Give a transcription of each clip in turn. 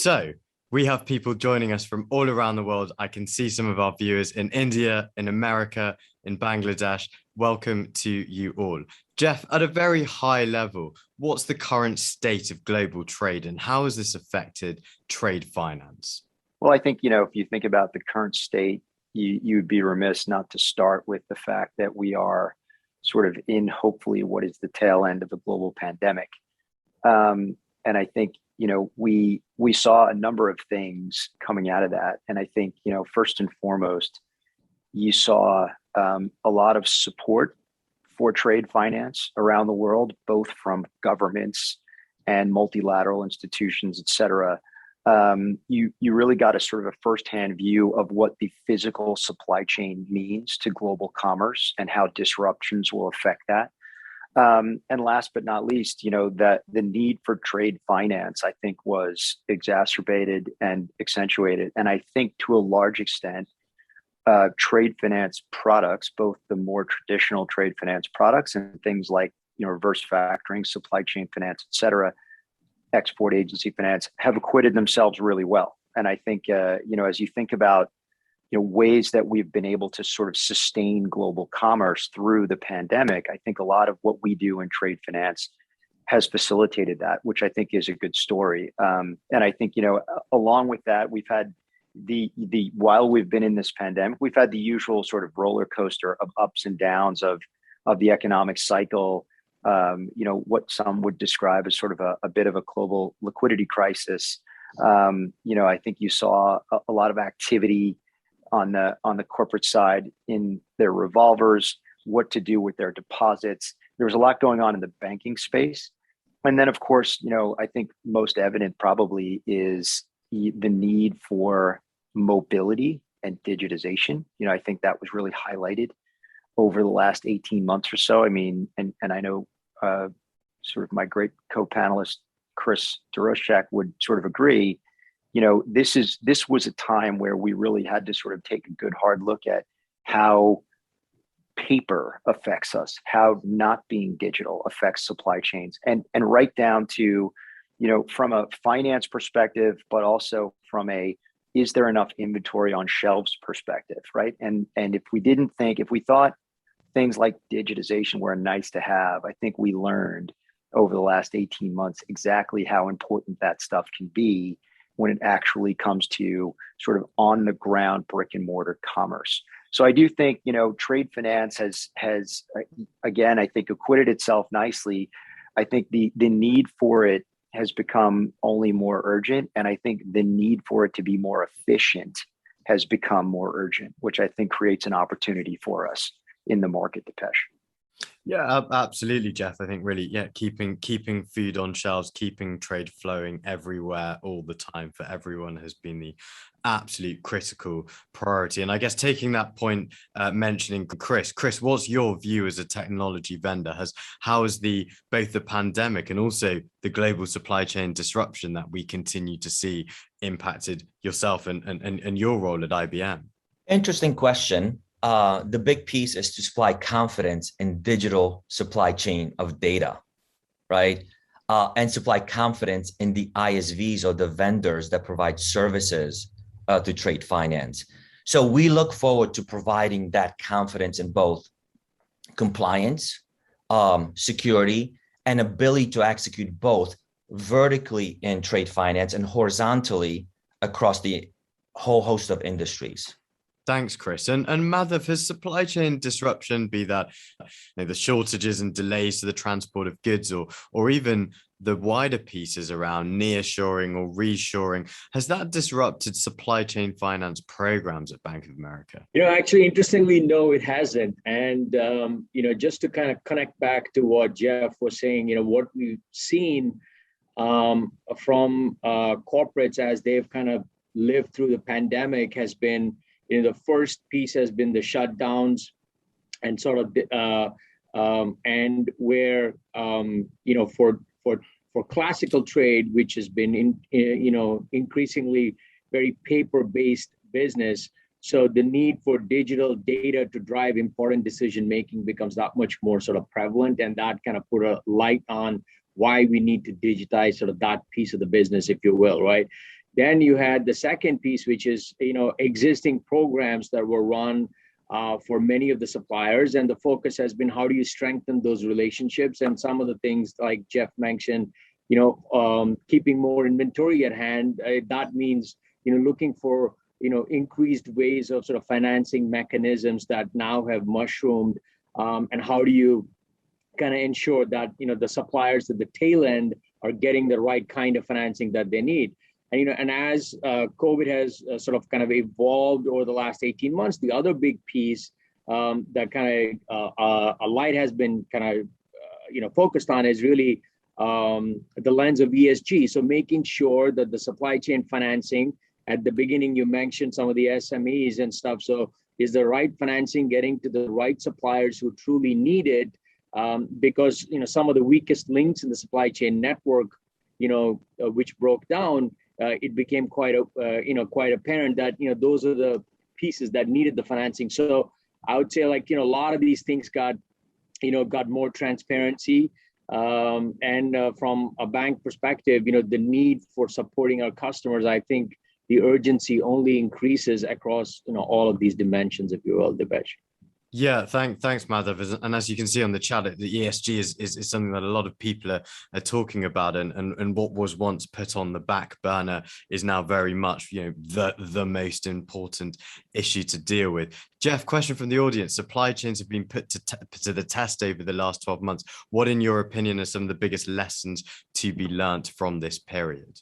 So we have people joining us from all around the world. I can see some of our viewers in India, in America, in Bangladesh. Welcome to you all. Jeff, at a very high level, what's the current state of global trade and how has this affected trade finance? Well, I think, if you think about the current state, you'd be remiss not to start with the fact that we are sort of in hopefully what is the tail end of a global pandemic. And I think, we saw a number of things coming out of that. And I think, first and foremost, you saw a lot of support for trade finance around the world, both from governments and multilateral institutions, et cetera. You really got a sort of a firsthand view of what the physical supply chain means to global commerce and how disruptions will affect that. And last but not least, that the need for trade finance, I think, was exacerbated and accentuated. And I think to a large extent, trade finance products, both the more traditional trade finance products and things like reverse factoring, supply chain finance, et cetera, export agency finance, have acquitted themselves really well. And I think, as you think about ways that we've been able to sort of sustain global commerce through the pandemic, I think a lot of what we do in trade finance has facilitated that, which I think is a good story. And I think, along with that, we've had while we've been in this pandemic, we've had the usual sort of roller coaster of ups and downs of the economic cycle. What some would describe as sort of a bit of a global liquidity crisis. I think you saw a lot of activity on the corporate side in their revolvers, what to do with their deposits. There was a lot going on in the banking space. And then, of course, I think most evident probably is the need for mobility and digitization. I think that was really highlighted over the last 18 months or so. I mean, and I know sort of my great co-panelist, Chris Doroschak, would sort of agree, this was a time where we really had to sort of take a good hard look at how paper affects us, how not being digital affects supply chains, and right down to, from a finance perspective, but also from is there enough inventory on shelves perspective, right? And if we thought things like digitization were nice to have, I think we learned over the last 18 months exactly how important that stuff can be when it actually comes to sort of on the ground brick and mortar commerce. So I do think, trade finance has again, I think acquitted itself nicely. I think the need for it has become only more urgent. And I think the need for it to be more efficient has become more urgent, which I think creates an opportunity for us in the market, Depesh. Yeah, absolutely, Jeff. I think really, keeping food on shelves, keeping trade flowing everywhere all the time for everyone has been the absolute critical priority. And I guess taking that point, mentioning Chris, what's your view as a technology vendor? How has both the pandemic and also the global supply chain disruption that we continue to see impacted yourself and your role at IBM? Interesting question. The big piece is to supply confidence in digital supply chain of data, right? And supply confidence in the ISVs or the vendors that provide services to trade finance. So we look forward to providing that confidence in both compliance, security, and ability to execute both vertically in trade finance and horizontally across the whole host of industries. Thanks, Chris. And Madhav, has supply chain disruption, be that the shortages and delays to the transport of goods, or even the wider pieces around nearshoring or reshoring, has that disrupted supply chain finance programs at Bank of America? Actually, interestingly, no, it hasn't. And just to kind of connect back to what Jeff was saying, what we've seen from corporates as they've kind of lived through the pandemic has been, the first piece has been the shutdowns and sort of, and where, for classical trade, which has been, increasingly very paper-based business. So the need for digital data to drive important decision-making becomes that much more sort of prevalent. And that kind of put a light on why we need to digitize sort of that piece of the business, if you will, right? Then you had the second piece, which is, existing programs that were run for many of the suppliers. And the focus has been, how do you strengthen those relationships? And some of the things like Jeff mentioned, keeping more inventory at hand. That means, looking for, increased ways of sort of financing mechanisms that now have mushroomed. And how do you kind of ensure that, the suppliers at the tail end are getting the right kind of financing that they need? And as COVID has sort of kind of evolved over the last 18 months, the other big piece that kind of a light has been kind of, focused on is really the lens of ESG. So making sure that the supply chain financing, at the beginning, you mentioned some of the SMEs and stuff. So is the right financing getting to the right suppliers who truly need it? Because, some of the weakest links in the supply chain network, which broke down, it became quite apparent that, those are the pieces that needed the financing. So I would say, a lot of these things got more transparency. And from a bank perspective, the need for supporting our customers, I think the urgency only increases across, all of these dimensions, if you will, Dipesh. Yeah, thanks, Madhav. And as you can see on the chat, the ESG is something that a lot of people are talking about, and what was once put on the back burner is now very much, the most important issue to deal with. Jeff, question from the audience: supply chains have been put to the test over the last 12 months. What, in your opinion, are some of the biggest lessons to be learnt from this period?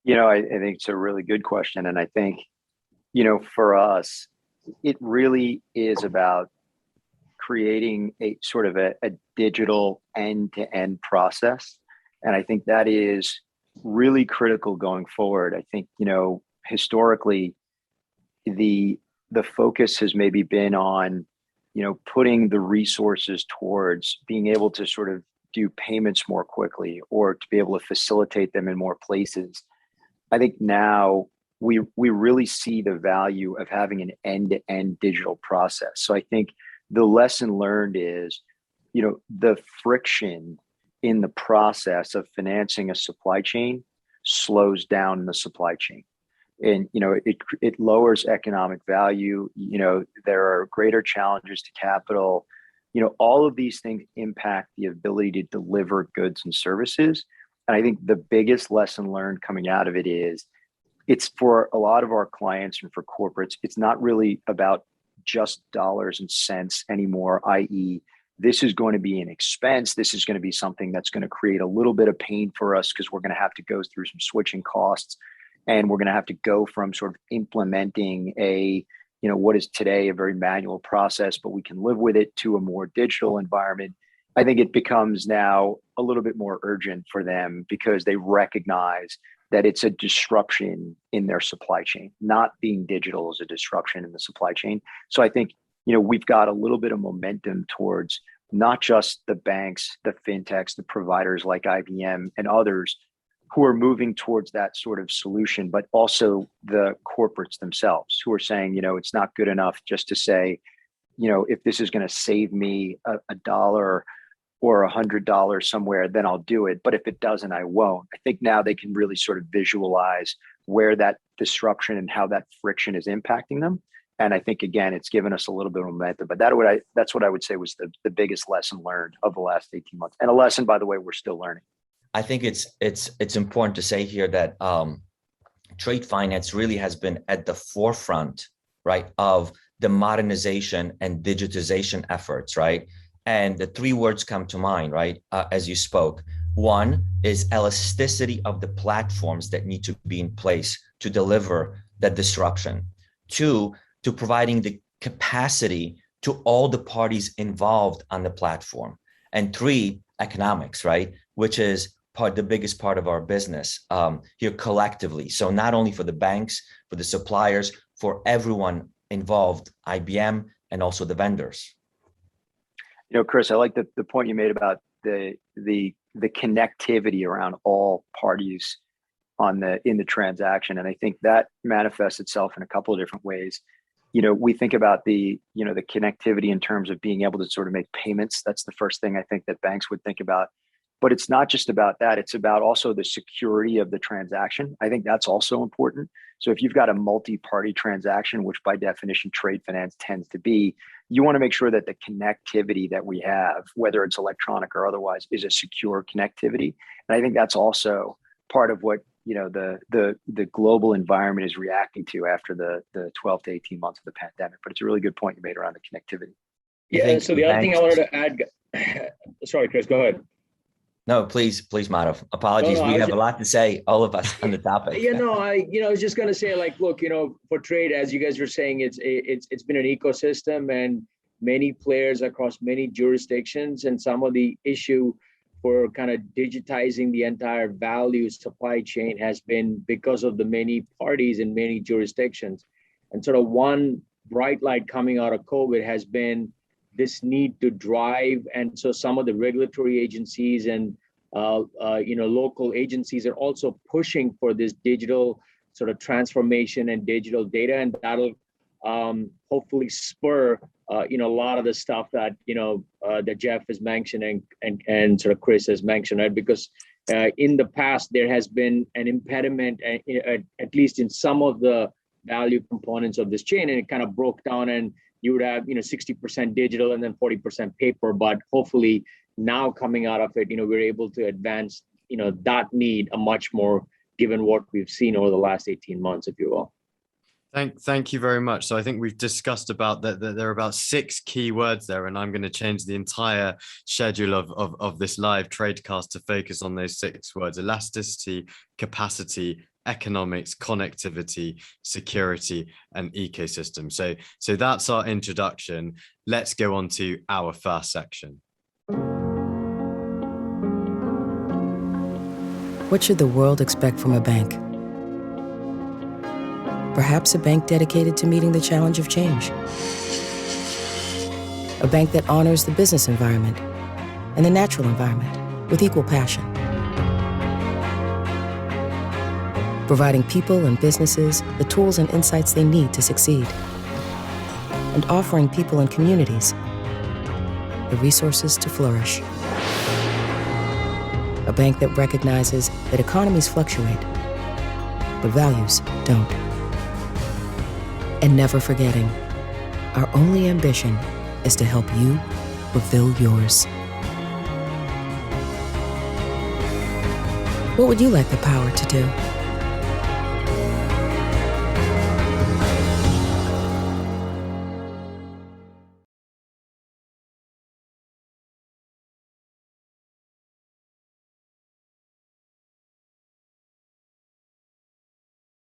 I think it's a really good question, and I think, for us, it really is about creating a sort of a digital end-to-end process. And I think that is really critical going forward. I think, historically, the focus has maybe been on, putting the resources towards being able to sort of do payments more quickly, or to be able to facilitate them in more places. I think now we really see the value of having an end-to-end digital process. So I think the lesson learned is, the friction in the process of financing a supply chain slows down the supply chain. And, it lowers economic value. There are greater challenges to capital. All of these things impact the ability to deliver goods and services. And I think the biggest lesson learned coming out of it is, it's for a lot of our clients and for corporates, it's not really about just dollars and cents anymore, i.e., this is going to be an expense. This is going to be something that's going to create a little bit of pain for us, because we're going to have to go through some switching costs, and we're going to have to go from sort of implementing what is today a very manual process, but we can live with it, to a more digital environment. I think it becomes now a little bit more urgent for them, because they recognize that it's a disruption in their supply chain. Not being digital is a disruption in the supply chain. So I think, we've got a little bit of momentum towards not just the banks, the fintechs, the providers like IBM and others who are moving towards that sort of solution, but also the corporates themselves who are saying, it's not good enough just to say, if this is going to save me a dollar or $100 somewhere, then I'll do it. But if it doesn't, I won't. I think now they can really sort of visualize where that disruption and how that friction is impacting them. And I think, again, it's given us a little bit of momentum. But that's what I would say was the biggest lesson learned of the last 18 months. And a lesson, by the way, we're still learning. I think it's important to say here that trade finance really has been at the forefront, right, of the modernization and digitization efforts, right? And the three words come to mind, right, as you spoke. One is elasticity of the platforms that need to be in place to deliver that disruption. Two, to providing the capacity to all the parties involved on the platform. And three, economics, right, which is the biggest part of our business here collectively. So not only for the banks, for the suppliers, for everyone involved, IBM, and also the vendors. Chris, I like the point you made about the connectivity around all parties in the transaction, and I think that manifests itself in a couple of different ways. We think about the connectivity in terms of being able to sort of make payments. That's the first thing I think that banks would think about. But it's not just about that. It's about also the security of the transaction. I think that's also important. So if you've got a multi-party transaction, which by definition trade finance tends to be, you want to make sure that the connectivity that we have, whether it's electronic or otherwise, is a secure connectivity. And I think that's also part of what the global environment is reacting to after the 12 to 18 months of the pandemic. But it's a really good point you made around the connectivity. Yeah. So the other thing I wanted to add, sorry, Chris, go ahead. No, please, Madhav. Apologies. We have a lot to say, all of us, on the topic. I was just going to say, like, look, for trade, as you guys were saying, it's been an ecosystem and many players across many jurisdictions, and some of the issue for kind of digitizing the entire value supply chain has been because of the many parties in many jurisdictions. And sort of one bright light coming out of COVID has been this need to drive. And so some of the regulatory agencies and local agencies are also pushing for this digital sort of transformation and digital data, and that'll hopefully spur a lot of the stuff that that Jeff is mentioning and sort of Chris has mentioned, right? Because in the past there has been an impediment, at least in some of the value components of this chain, and it kind of broke down, and you would have 60% digital and then 40% paper. But hopefully now coming out of it, we're able to advance that need a much more, given what we've seen over the last 18 months, if you will. Thank you very much. So I think we've discussed about that there are about 6 key words there, and I'm going to change the entire schedule of this live tradecast to focus on those 6 words: elasticity, capacity, economics, connectivity, security, and ecosystem. So that's our introduction. Let's go on to our first section. What should the world expect from a bank? Perhaps a bank dedicated to meeting the challenge of change. A bank that honors the business environment and the natural environment with equal passion. Providing people and businesses the tools and insights they need to succeed. And offering people and communities the resources to flourish. A bank that recognizes that economies fluctuate, but values don't. And never forgetting, our only ambition is to help you fulfill yours. What would you like the power to do?